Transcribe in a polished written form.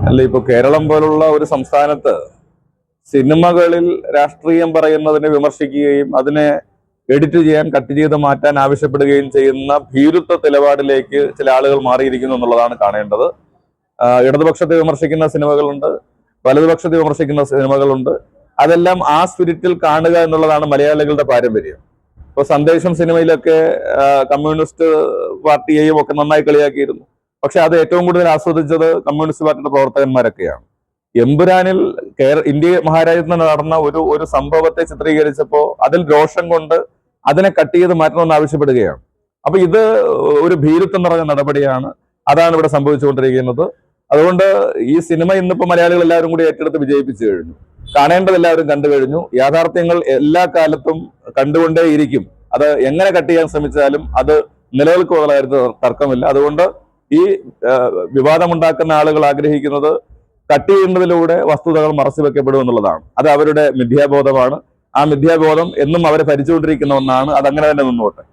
അല്ല, ഇപ്പൊ കേരളം പോലുള്ള ഒരു സംസ്ഥാനത്ത് സിനിമകളിൽ രാഷ്ട്രീയം പറയുന്നതിനെ വിമർശിക്കുകയും അതിനെ എഡിറ്റ് ചെയ്യാൻ, കട്ട് ചെയ്ത് മാറ്റാൻ ആവശ്യപ്പെടുകയും ചെയ്യുന്ന ഭീരുത്വ നിലപാടിലേക്ക് ചില ആളുകൾ മാറിയിരിക്കുന്നു എന്നുള്ളതാണ് കാണേണ്ടത്. ഇടതുപക്ഷത്തെ വിമർശിക്കുന്ന സിനിമകളുണ്ട്, വലതുപക്ഷത്തെ വിമർശിക്കുന്ന സിനിമകളുണ്ട്. അതെല്ലാം ആ സ്പിരിറ്റിൽ കാണുക എന്നുള്ളതാണ് മലയാളികളുടെ പാരമ്പര്യം. ഇപ്പൊ സന്ദേശം സിനിമയിലൊക്കെ കമ്മ്യൂണിസ്റ്റ് പാർട്ടിയെയും ഒക്കെ നന്നായി കളിയാക്കിയിരുന്നു. പക്ഷെ അത് ഏറ്റവും കൂടുതൽ ആസ്വദിച്ചത് കമ്മ്യൂണിസ്റ്റ് പാർട്ടിയുടെ പ്രവർത്തകന്മാരൊക്കെയാണ്. എമ്പുരാനിൽ ഇന്ത്യ മഹാരാജ്യത്ത് നടന്ന ഒരു സംഭവത്തെ ചിത്രീകരിച്ചപ്പോൾ അതിൽ രോഷം കൊണ്ട് അതിനെ കട്ട് ചെയ്ത് മാറ്റണമെന്ന് ആവശ്യപ്പെടുകയാണ്. അപ്പൊ ഇത് ഒരു ഭീരുത്വം നിറഞ്ഞ നടപടിയാണ്. അതാണ് ഇവിടെ സംഭവിച്ചുകൊണ്ടിരിക്കുന്നത്. അതുകൊണ്ട് ഈ സിനിമ ഇന്നിപ്പോ മലയാളികൾ എല്ലാവരും കൂടി ഏറ്റെടുത്ത് വിജയിപ്പിച്ചു കഴിഞ്ഞു. കാണേണ്ടതെല്ലാവരും കണ്ടു കഴിഞ്ഞു. യാഥാർത്ഥ്യങ്ങൾ എല്ലാ കാലത്തും കണ്ടുകൊണ്ടേയിരിക്കും. അത് എങ്ങനെ കട്ട് ചെയ്യാൻ ശ്രമിച്ചാലും അത് നിലനിൽക്കുന്ന കാര്യത്തിൽ തർക്കമില്ല. അതുകൊണ്ട് ഈ വിവാദമുണ്ടാക്കുന്ന ആളുകൾ ആഗ്രഹിക്കുന്നത് കട്ട് ചെയ്യുന്നതിലൂടെ വസ്തുതകൾ മറച്ചു വെക്കപ്പെടും എന്നുള്ളതാണ്. അത് അവരുടെ മിഥ്യാബോധമാണ്. ആ മിഥ്യാബോധം എന്നും അവരെ ഭരിച്ചുകൊണ്ടിരിക്കുന്ന ഒന്നാണ്. അതങ്ങനെ തന്നെ നിന്നോട്ടെ.